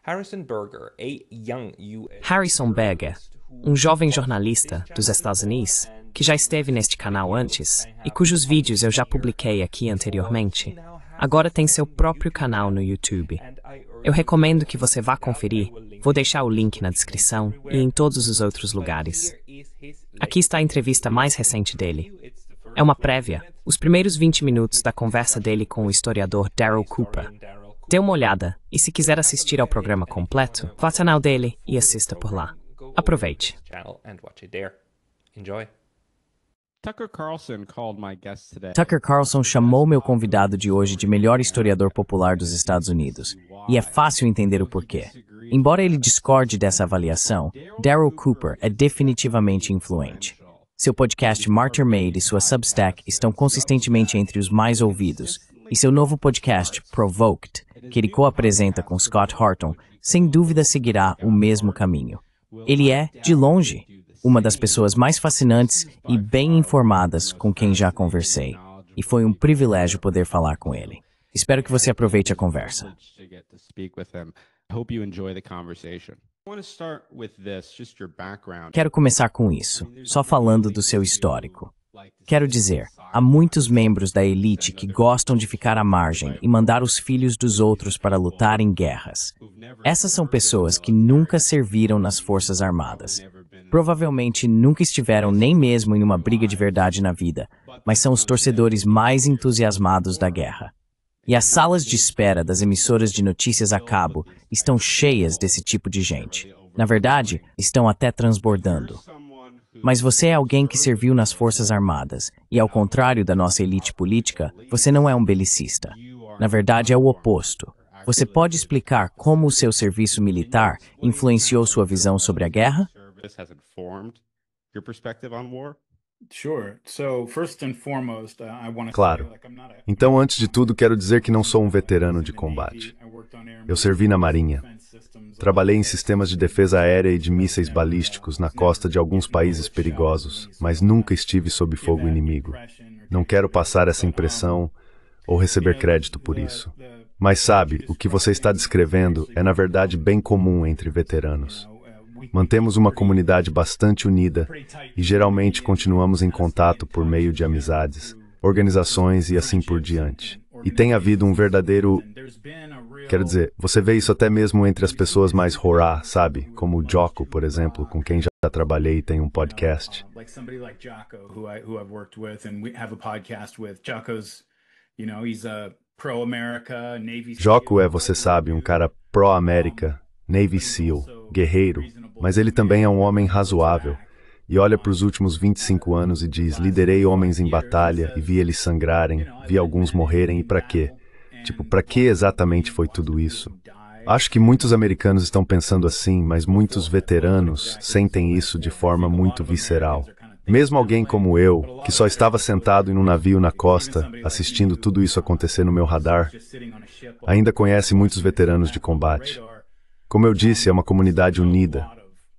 Harrison Berger, um jovem jornalista dos Estados Unidos que já esteve neste canal antes e cujos vídeos eu já publiquei aqui anteriormente, agora tem seu próprio canal no YouTube. Eu recomendo que você vá conferir, vou deixar o link na descrição e em todos os outros lugares. Aqui está a entrevista mais recente dele. É uma prévia, os primeiros 20 minutos da conversa dele com o historiador Daryl Cooper. Dê uma olhada e se quiser assistir ao programa completo, vá ao canal dele e assista por lá. Aproveite. Tucker Carlson chamou meu convidado de hoje de melhor historiador popular dos Estados Unidos, e é fácil entender o porquê. Embora ele discorde dessa avaliação, Daryl Cooper é definitivamente influente. Seu podcast Martyr Made e sua Substack estão consistentemente entre os mais ouvidos, e seu novo podcast, Provoked, que ele co-apresenta com Scott Horton, sem dúvida seguirá o mesmo caminho. Ele é, de longe, uma das pessoas mais fascinantes e bem informadas com quem já conversei, e foi um privilégio poder falar com ele. Espero que você aproveite a conversa. Quero começar com isso, só falando do seu histórico. Quero dizer, há muitos membros da elite que gostam de ficar à margem e mandar os filhos dos outros para lutar em guerras. Essas são pessoas que nunca serviram nas Forças Armadas. Provavelmente nunca estiveram nem mesmo em uma briga de verdade na vida, mas são os torcedores mais entusiasmados da guerra. E as salas de espera das emissoras de notícias a cabo estão cheias desse tipo de gente. Na verdade, estão até transbordando. Mas você é alguém que serviu nas Forças Armadas, e ao contrário da nossa elite política, você não é um belicista. Na verdade, é o oposto. Você pode explicar como o seu serviço militar influenciou sua visão sobre a guerra? Claro. Então, antes de tudo, quero dizer que não sou um veterano de combate. Eu servi na Marinha. Trabalhei em sistemas de defesa aérea e de mísseis balísticos na costa de alguns países perigosos, mas nunca estive sob fogo inimigo. Não quero passar essa impressão ou receber crédito por isso. Mas sabe, o que você está descrevendo é na verdade bem comum entre veteranos. Mantemos uma comunidade bastante unida e geralmente continuamos em contato por meio de amizades, organizações e assim por diante. E tem havido um verdadeiro... Quero dizer, você vê isso até mesmo entre as pessoas mais horror, sabe? Como o Jocko, por exemplo, com quem já trabalhei e tem um podcast. Jocko é, você sabe, um cara pró-América, Navy SEAL, guerreiro, mas ele também é um homem razoável. E olha para os últimos 25 anos e diz, liderei homens em batalha e vi eles sangrarem, vi alguns morrerem e para quê? Tipo, para que exatamente foi tudo isso? Acho que muitos americanos estão pensando assim, mas muitos veteranos sentem isso de forma muito visceral. Mesmo alguém como eu, que só estava sentado em um navio na costa, assistindo tudo isso acontecer no meu radar, ainda conhece muitos veteranos de combate. Como eu disse, é uma comunidade unida.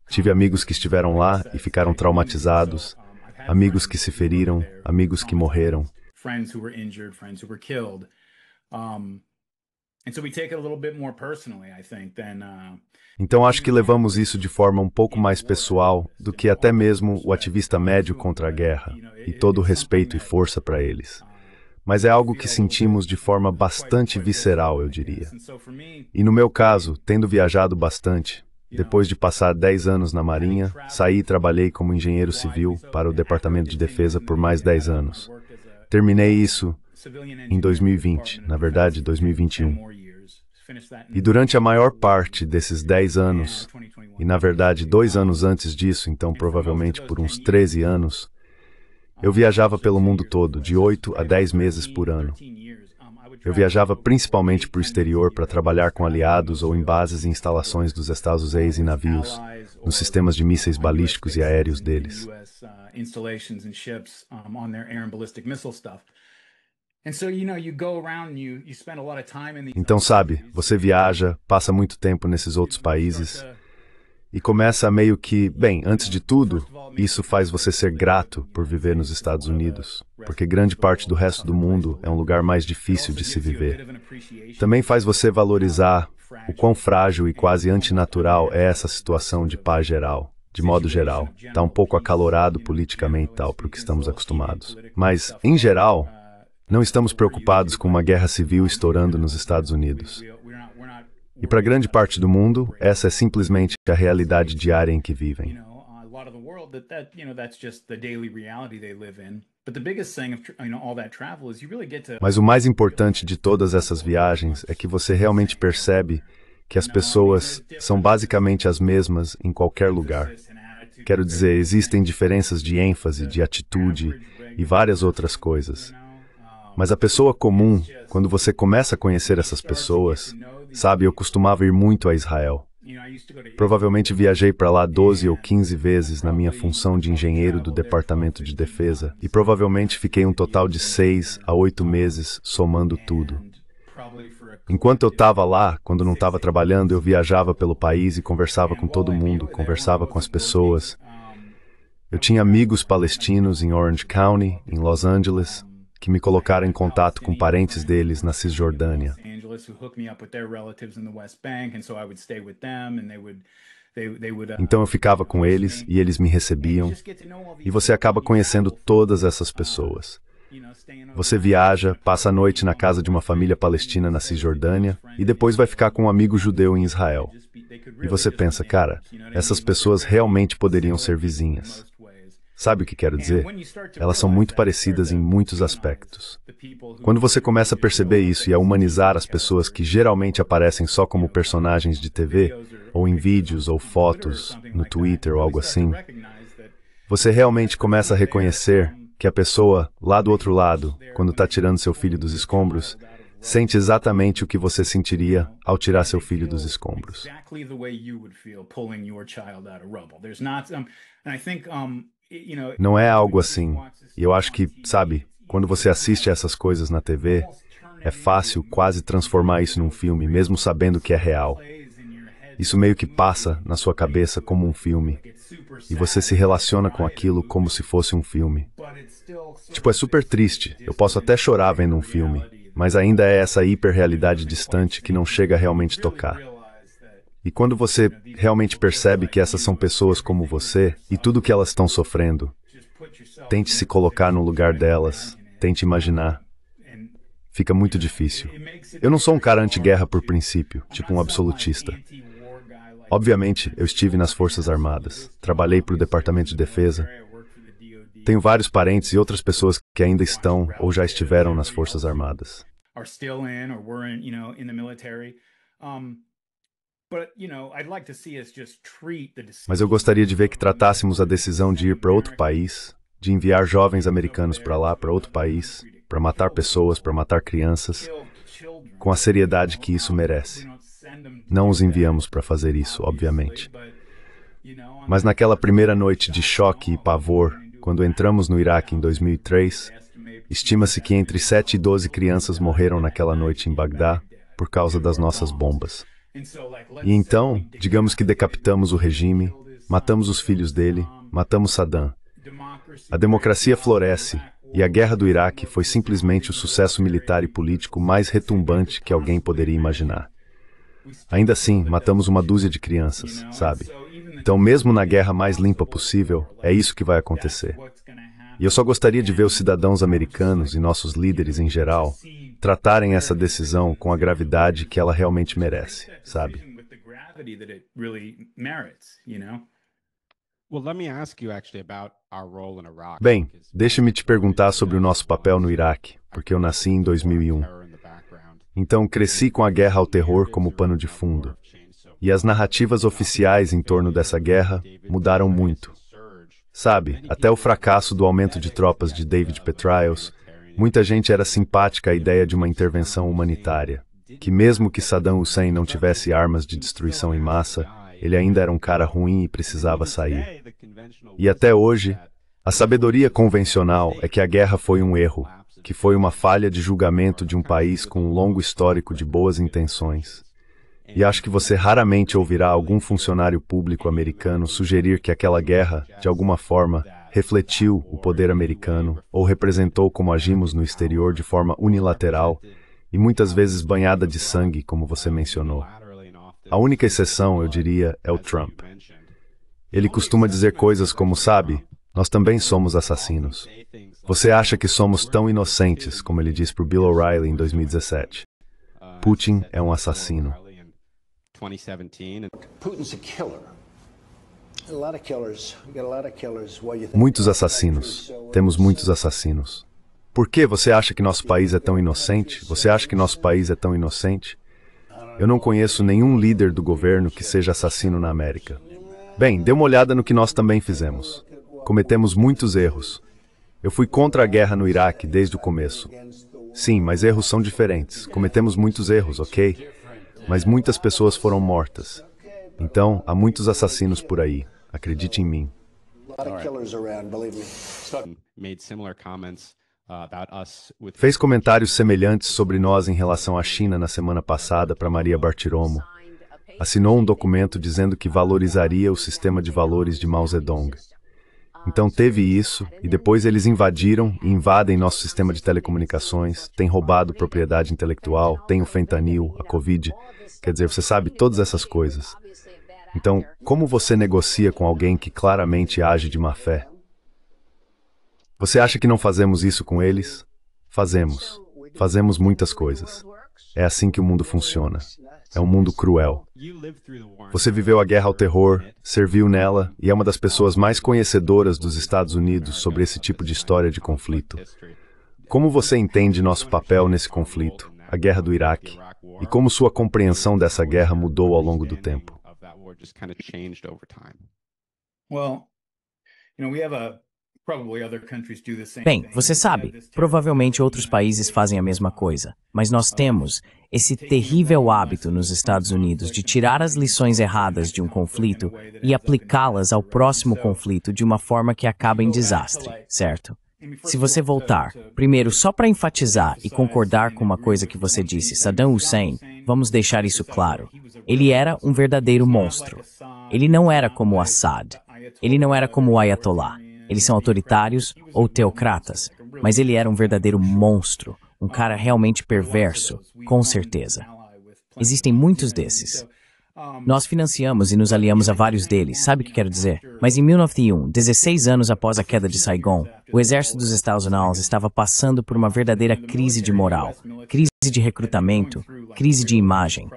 Tive amigos que estiveram lá e ficaram traumatizados, amigos que se feriram, amigos que morreram. Então acho que levamos isso de forma um pouco mais pessoal do que até mesmo o ativista médio contra a guerra, e todo o respeito e força para eles. Mas é algo que sentimos de forma bastante visceral, eu diria. E no meu caso, tendo viajado bastante, depois de passar 10 anos na Marinha, saí e trabalhei como engenheiro civil para o Departamento de Defesa por mais 10 anos. Terminei isso em 2020, na verdade 2021. E durante a maior parte desses 10 anos, e na verdade 2 anos antes disso, então provavelmente por uns 13 anos, eu viajava pelo mundo todo, de 8 a 10 meses por ano. Eu viajava principalmente para o exterior para trabalhar com aliados ou em bases e instalações dos Estados Unidos em navios, nos sistemas de mísseis balísticos e aéreos deles. Então, sabe, você viaja, passa muito tempo nesses outros países e começa a meio que, bem, antes de tudo, isso faz você ser grato por viver nos Estados Unidos, porque grande parte do resto do mundo é um lugar mais difícil de se viver. Também faz você valorizar o quão frágil e quase antinatural é essa situação de paz geral. De modo geral, está um pouco acalorado politicamente e tal, para o que estamos acostumados. Mas, em geral, não estamos preocupados com uma guerra civil estourando nos Estados Unidos. E para grande parte do mundo, essa é simplesmente a realidade diária em que vivem. Mas o mais importante de todas essas viagens é que você realmente percebe que as pessoas são basicamente as mesmas em qualquer lugar. Quero dizer, existem diferenças de ênfase, de atitude e várias outras coisas. Mas a pessoa comum, quando você começa a conhecer essas pessoas, sabe, eu costumava ir muito a Israel. Provavelmente viajei para lá 12 ou 15 vezes na minha função de engenheiro do Departamento de Defesa e provavelmente fiquei um total de 6 a 8 meses somando tudo. Enquanto eu estava lá, quando não estava trabalhando, eu viajava pelo país e conversava com todo mundo, conversava com as pessoas. Eu tinha amigos palestinos em Orange County, em Los Angeles, que me colocaram em contato com parentes deles na Cisjordânia. Então eu ficava com eles e eles me recebiam, e você acaba conhecendo todas essas pessoas. Você viaja, passa a noite na casa de uma família palestina na Cisjordânia e depois vai ficar com um amigo judeu em Israel. E você pensa, cara, essas pessoas realmente poderiam ser vizinhas. Sabe o que quero dizer? Elas são muito parecidas em muitos aspectos. Quando você começa a perceber isso e a humanizar as pessoas que geralmente aparecem só como personagens de TV, ou em vídeos ou fotos, no Twitter ou algo assim, você realmente começa a reconhecer que a pessoa, lá do outro lado, quando está tirando seu filho dos escombros, sente exatamente o que você sentiria ao tirar seu filho dos escombros. Não é algo assim. E eu acho que, sabe, quando você assiste a essas coisas na TV, é fácil quase transformar isso num filme, mesmo sabendo que é real. Isso meio que passa na sua cabeça como um filme. E você se relaciona com aquilo como se fosse um filme. Tipo, é super triste. Eu posso até chorar vendo um filme, mas ainda é essa hiperrealidade distante que não chega a realmente tocar. E quando você realmente percebe que essas são pessoas como você, e tudo que elas estão sofrendo, tente se colocar no lugar delas, tente imaginar. Fica muito difícil. Eu não sou um cara anti-guerra por princípio, tipo um absolutista. Obviamente, eu estive nas Forças Armadas, trabalhei para o Departamento de Defesa. Tenho vários parentes e outras pessoas que ainda estão ou já estiveram nas Forças Armadas. Mas eu gostaria de ver que tratássemos a decisão de ir para outro país, de enviar jovens americanos para lá, para outro país, para matar pessoas, para matar crianças, com a seriedade que isso merece. Não os enviamos para fazer isso, obviamente. Mas naquela primeira noite de choque e pavor, quando entramos no Iraque em 2003, estima-se que entre 7 e 12 crianças morreram naquela noite em Bagdá por causa das nossas bombas. E então, digamos que decapitamos o regime, matamos os filhos dele, matamos Saddam. A democracia floresce e a guerra do Iraque foi simplesmente o sucesso militar e político mais retumbante que alguém poderia imaginar. Ainda assim, matamos uma dúzia de crianças, sabe? Então, mesmo na guerra mais limpa possível, é isso que vai acontecer. E eu só gostaria de ver os cidadãos americanos e nossos líderes em geral tratarem essa decisão com a gravidade que ela realmente merece, sabe? Bem, deixe-me te perguntar sobre o nosso papel no Iraque, porque eu nasci em 2001. Então, cresci com a guerra ao terror como pano de fundo. E as narrativas oficiais em torno dessa guerra mudaram muito. Sabe, até o fracasso do aumento de tropas de David Petraeus, muita gente era simpática à ideia de uma intervenção humanitária, que mesmo que Saddam Hussein não tivesse armas de destruição em massa, ele ainda era um cara ruim e precisava sair. E até hoje, a sabedoria convencional é que a guerra foi um erro, que foi uma falha de julgamento de um país com um longo histórico de boas intenções. E acho que você raramente ouvirá algum funcionário público americano sugerir que aquela guerra, de alguma forma, refletiu o poder americano ou representou como agimos no exterior de forma unilateral e muitas vezes banhada de sangue, como você mencionou. A única exceção, eu diria, é o Trump. Ele costuma dizer coisas como, sabe, nós também somos assassinos. Você acha que somos tão inocentes, como ele disse para o Bill O'Reilly em 2017. Putin é um assassino. Muitos assassinos. Temos muitos assassinos. Por que você acha que nosso país é tão inocente? Você acha que nosso país é tão inocente? Eu não conheço nenhum líder do governo que seja assassino na América. Bem, dê uma olhada no que nós também fizemos. Cometemos muitos erros. Eu fui contra a guerra no Iraque desde o começo. Sim, mas erros são diferentes. Cometemos muitos erros, ok? Mas muitas pessoas foram mortas. Então, há muitos assassinos por aí. Acredite em mim. Fez comentários semelhantes sobre nós em relação à China na semana passada para Maria Bartiromo. Assinou um documento dizendo que valorizaria o sistema de valores de Mao Zedong. Então teve isso, e depois eles invadiram e invadem nosso sistema de telecomunicações, têm roubado propriedade intelectual, tem o fentanil, a Covid. Quer dizer, você sabe todas essas coisas. Então, como você negocia com alguém que claramente age de má fé? Você acha que não fazemos isso com eles? Fazemos. Fazemos muitas coisas. É assim que o mundo funciona. É um mundo cruel. Você viveu a guerra ao terror, serviu nela e é uma das pessoas mais conhecedoras dos Estados Unidos sobre esse tipo de história de conflito. Como você entende nosso papel nesse conflito, a guerra do Iraque, e como sua compreensão dessa guerra mudou ao longo do tempo? Bem, você sabe, provavelmente outros países fazem a mesma coisa, mas nós temos esse terrível hábito nos Estados Unidos de tirar as lições erradas de um conflito e aplicá-las ao próximo conflito de uma forma que acaba em desastre, certo? Se você voltar, primeiro, só para enfatizar e concordar com uma coisa que você disse, Saddam Hussein, vamos deixar isso claro. Ele era um verdadeiro monstro. Ele não era como Assad. Ele não era como o Ayatollah. Eles são autoritários ou teocratas, mas ele era um verdadeiro monstro, um cara realmente perverso, com certeza. Existem muitos desses. Nós financiamos e nos aliamos a vários deles, sabe o que quero dizer? Mas em 1991, 16 anos após a queda de Saigon, o exército dos Estados Unidos estava passando por uma verdadeira crise de moral, crise de recrutamento, crise de imagem.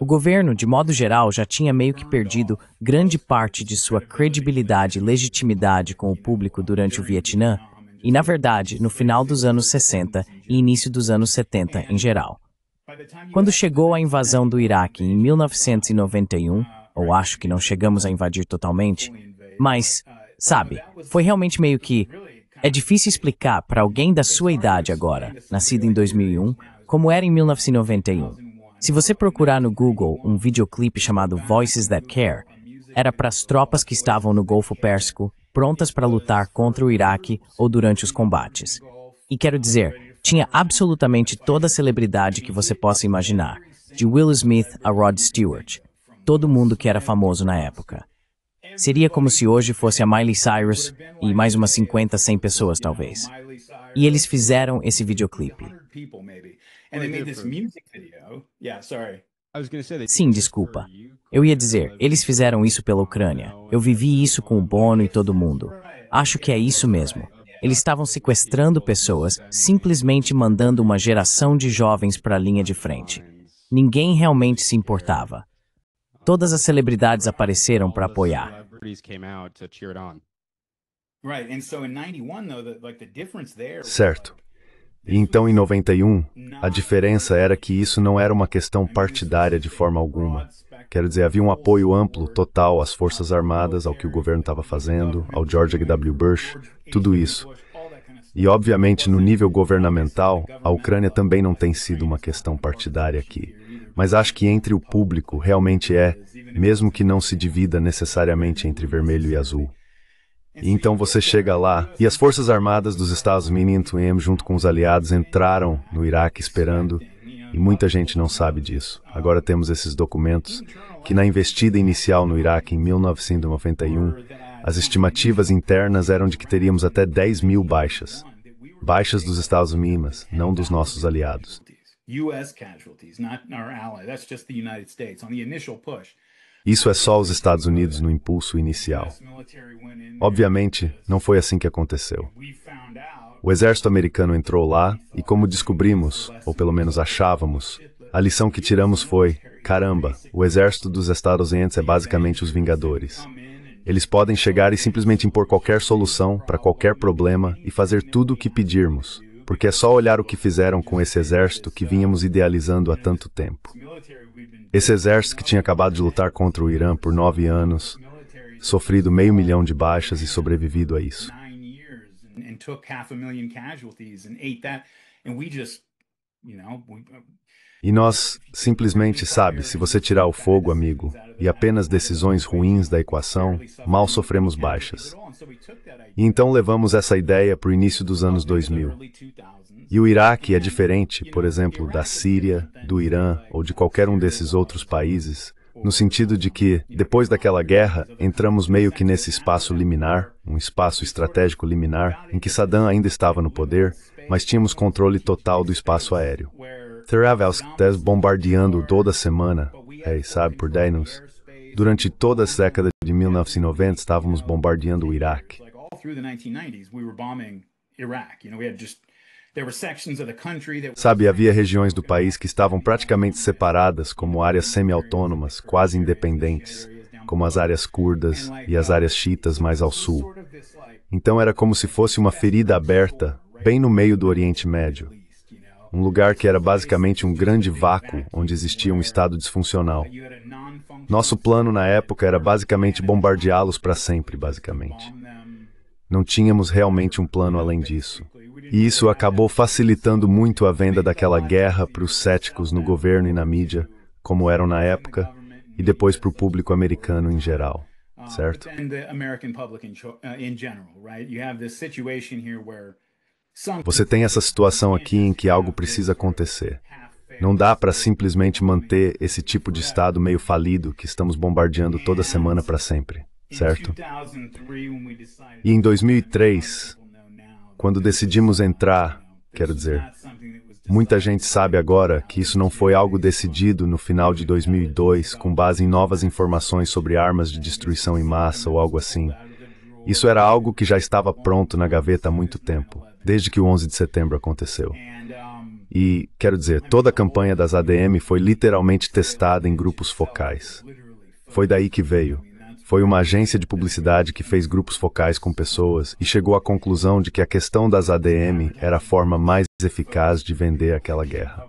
O governo, de modo geral, já tinha meio que perdido grande parte de sua credibilidade e legitimidade com o público durante o Vietnã e, na verdade, no final dos anos 60 e início dos anos 70 em geral. Quando chegou a invasão do Iraque em 1991, ou acho que não chegamos a invadir totalmente, mas, sabe, foi realmente meio que... É difícil explicar para alguém da sua idade agora, nascido em 2001, como era em 1991. Se você procurar no Google um videoclipe chamado Voices That Care, era para as tropas que estavam no Golfo Pérsico, prontas para lutar contra o Iraque ou durante os combates. E quero dizer, tinha absolutamente toda a celebridade que você possa imaginar, de Will Smith a Rod Stewart, todo mundo que era famoso na época. Seria como se hoje fosse a Miley Cyrus e mais umas 50, 100 pessoas talvez. E eles fizeram esse videoclipe. Sim, desculpa. Eu ia dizer, eles fizeram isso pela Ucrânia. Eu vivi isso com o Bono e todo mundo. Acho que é isso mesmo. Eles estavam sequestrando pessoas, simplesmente mandando uma geração de jovens para a linha de frente. Ninguém realmente se importava. Todas as celebridades apareceram para apoiar. Certo. E então, em 91, a diferença era que isso não era uma questão partidária de forma alguma. Quero dizer, havia um apoio amplo, total, às Forças Armadas, ao que o governo estava fazendo, ao George W. Bush, tudo isso. E, obviamente, no nível governamental, a Ucrânia também não tem sido uma questão partidária aqui. Mas acho que entre o público realmente é, mesmo que não se divida necessariamente entre vermelho e azul. E então você chega lá, e as Forças Armadas dos Estados Unidos, junto com os aliados, entraram no Iraque esperando, e muita gente não sabe disso. Agora temos esses documentos, que na investida inicial no Iraque em 1991, as estimativas internas eram de que teríamos até 10 mil baixas. baixas dos Estados Unidos, não dos nossos aliados. Isso é só os Estados Unidos no impulso inicial. Obviamente, não foi assim que aconteceu. O exército americano entrou lá e, como descobrimos, ou pelo menos achávamos, a lição que tiramos foi: caramba, o exército dos Estados Unidos é basicamente os Vingadores. Eles podem chegar e simplesmente impor qualquer solução para qualquer problema e fazer tudo o que pedirmos, porque é só olhar o que fizeram com esse exército que vínhamos idealizando há tanto tempo. Esse exército que tinha acabado de lutar contra o Irã por 9 anos, sofrido 500.000 de baixas e sobrevivido a isso. E nós, simplesmente, sabe, se você tirar o fogo, amigo, e apenas decisões ruins da equação, mal sofremos baixas. E então levamos essa ideia para o início dos anos 2000. E o Iraque é diferente, por exemplo, da Síria, do Irã ou de qualquer um desses outros países, no sentido de que, depois daquela guerra, entramos meio que nesse espaço liminar, um espaço estratégico liminar, em que Saddam ainda estava no poder, mas tínhamos controle total do espaço aéreo. Travels bombardeando toda semana, sabe, por Danos. Durante toda a década de 1990, estávamos bombardeando o Iraque. Sabe, havia regiões do país que estavam praticamente separadas como áreas semi-autônomas, quase independentes, como as áreas curdas e as áreas xiitas mais ao sul. Então era como se fosse uma ferida aberta, bem no meio do Oriente Médio. Um lugar que era basicamente um grande vácuo onde existia um estado disfuncional. Nosso plano na época era basicamente bombardeá-los para sempre, basicamente. Não tínhamos realmente um plano além disso. E isso acabou facilitando muito a venda daquela guerra para os céticos no governo e na mídia, como eram na época, e depois para o público americano em geral, certo? Você tem essa situação aqui em que algo precisa acontecer. Não dá para simplesmente manter esse tipo de estado meio falido que estamos bombardeando toda semana para sempre, certo? E em 2003, quando decidimos entrar, quero dizer, muita gente sabe agora que isso não foi algo decidido no final de 2002 com base em novas informações sobre armas de destruição em massa ou algo assim. Isso era algo que já estava pronto na gaveta há muito tempo, desde que o 11 de setembro aconteceu. E, quero dizer, toda a campanha das ADM foi literalmente testada em grupos focais. Foi daí que veio. Foi uma agência de publicidade que fez grupos focais com pessoas e chegou à conclusão de que a questão das ADM era a forma mais eficaz de vender aquela guerra.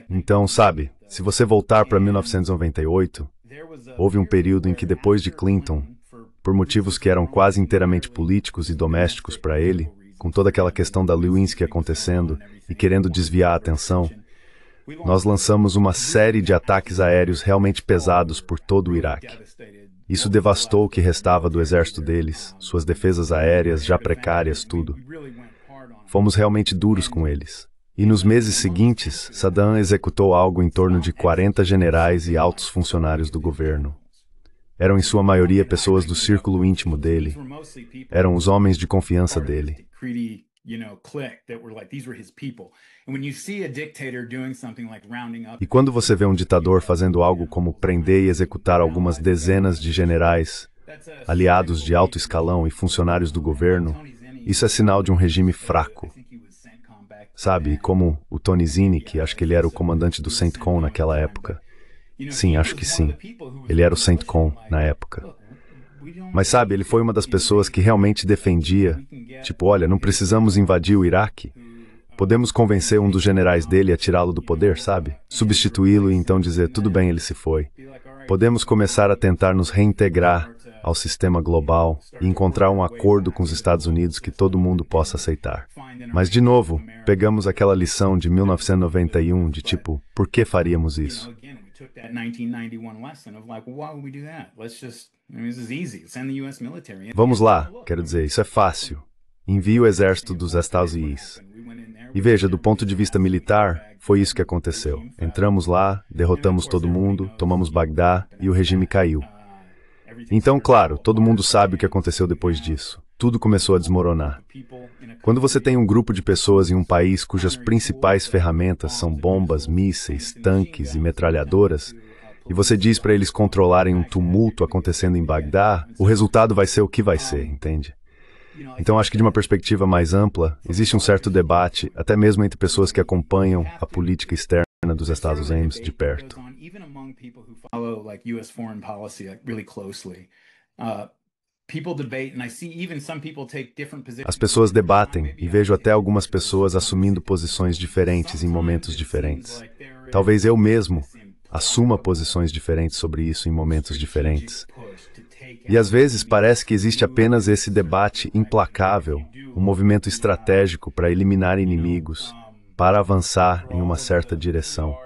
Então, sabe, se você voltar para 1998, houve um período em que depois de Clinton, por motivos que eram quase inteiramente políticos e domésticos para ele, com toda aquela questão da Lewinsky acontecendo e querendo desviar a atenção, nós lançamos uma série de ataques aéreos realmente pesados por todo o Iraque. Isso devastou o que restava do exército deles, suas defesas aéreas já precárias, tudo. Fomos realmente duros com eles. E nos meses seguintes, Saddam executou algo em torno de 40 generais e altos funcionários do governo. Eram em sua maioria pessoas do círculo íntimo dele. Eram os homens de confiança dele. E quando você vê um ditador fazendo algo como prender e executar algumas dezenas de generais, aliados de alto escalão e funcionários do governo, isso é sinal de um regime fraco. Sabe, como o Tony Zinni, acho que ele era o comandante do CENTCOM naquela época. Sim, acho que sim. Ele era o CENTCOM na época. Mas sabe, ele foi uma das pessoas que realmente defendia, tipo, olha, não precisamos invadir o Iraque. Podemos convencer um dos generais dele a tirá-lo do poder, sabe? Substituí-lo e então dizer, tudo bem, ele se foi. Podemos começar a tentar nos reintegrar ao sistema global e encontrar um acordo com os Estados Unidos que todo mundo possa aceitar. Mas, de novo, pegamos aquela lição de 1991 de tipo, por que faríamos isso? Vamos lá, quero dizer, isso é fácil. Envie o exército dos Estados Unidos. E veja, do ponto de vista militar, foi isso que aconteceu. Entramos lá, derrotamos todo mundo, tomamos Bagdá e o regime caiu. Então, claro, todo mundo sabe o que aconteceu depois disso. Tudo começou a desmoronar. Quando você tem um grupo de pessoas em um país cujas principais ferramentas são bombas, mísseis, tanques e metralhadoras, e você diz para eles controlarem um tumulto acontecendo em Bagdá, o resultado vai ser o que vai ser, entende? Então acho que de uma perspectiva mais ampla, existe um certo debate, até mesmo entre pessoas que acompanham a política externa dos Estados Unidos de perto. As pessoas debatem, e vejo até algumas pessoas assumindo posições diferentes em momentos diferentes. Talvez eu mesmo assuma posições diferentes sobre isso em momentos diferentes. E às vezes parece que existe apenas esse debate implacável, um movimento estratégico para eliminar inimigos, para avançar em uma certa direção.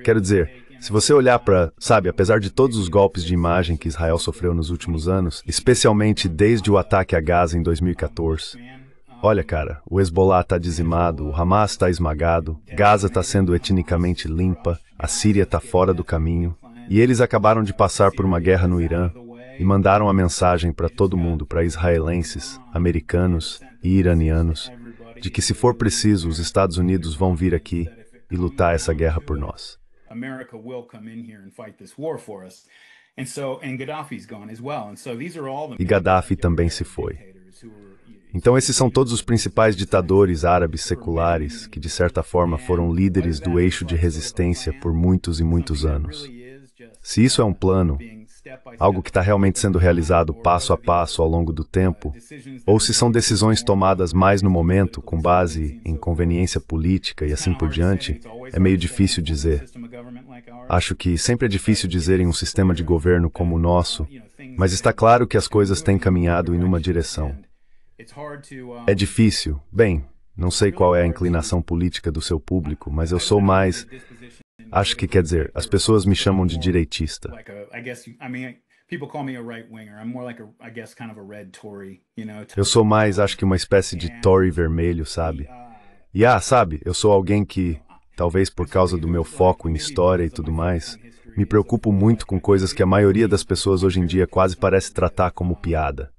Quero dizer, se você olhar para, sabe, apesar de todos os golpes de imagem que Israel sofreu nos últimos anos, especialmente desde o ataque a Gaza em 2014, olha, cara, o Hezbollah está dizimado, o Hamas está esmagado, Gaza está sendo etnicamente limpa, a Síria está fora do caminho, e eles acabaram de passar por uma guerra no Irã e mandaram a mensagem para todo mundo, para israelenses, americanos e iranianos, de que se for preciso, os Estados Unidos vão vir aqui e lutar essa guerra por nós. E Gaddafi também se foi. Então esses são todos os principais ditadores árabes seculares que, de certa forma, foram líderes do eixo de resistência por muitos e muitos anos. Se isso é um plano, algo que está realmente sendo realizado passo a passo ao longo do tempo, ou se são decisões tomadas mais no momento, com base em conveniência política e assim por diante, é meio difícil dizer. Acho que sempre é difícil dizer em um sistema de governo como o nosso, mas está claro que as coisas têm caminhado em uma direção. É difícil. Bem, não sei qual é a inclinação política do seu público, mas eu sou mais... Acho que, quer dizer, as pessoas me chamam de direitista. Eu sou mais, acho que uma espécie de Tory vermelho, sabe? E sabe, eu sou alguém que, talvez por causa do meu foco em história e tudo mais, me preocupo muito com coisas que a maioria das pessoas hoje em dia quase parece tratar como piada.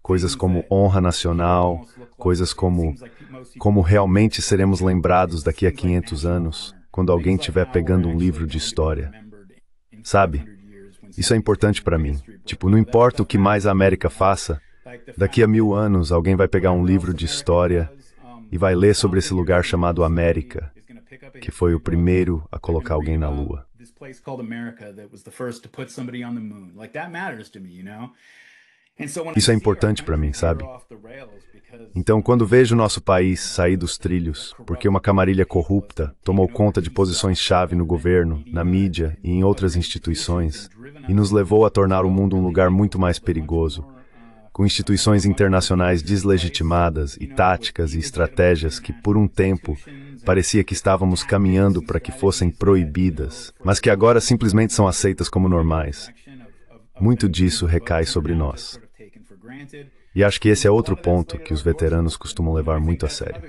Coisas como honra nacional, coisas como realmente seremos lembrados daqui a 500 anos, quando alguém estiver pegando um livro de história. Sabe? Isso é importante para mim. Tipo, não importa o que mais a América faça, daqui a 1000 anos alguém vai pegar um livro de história e vai ler sobre esse lugar chamado América, que foi o primeiro a colocar alguém na Lua. Isso é importante para mim, sabe? Então, quando vejo o nosso país sair dos trilhos, porque uma camarilha corrupta tomou conta de posições-chave no governo, na mídia e em outras instituições, e nos levou a tornar o mundo um lugar muito mais perigoso, com instituições internacionais deslegitimadas e táticas e estratégias que, por um tempo, parecia que estávamos caminhando para que fossem proibidas, mas que agora simplesmente são aceitas como normais. Muito disso recai sobre nós. E acho que esse é outro ponto que os veteranos costumam levar muito a sério.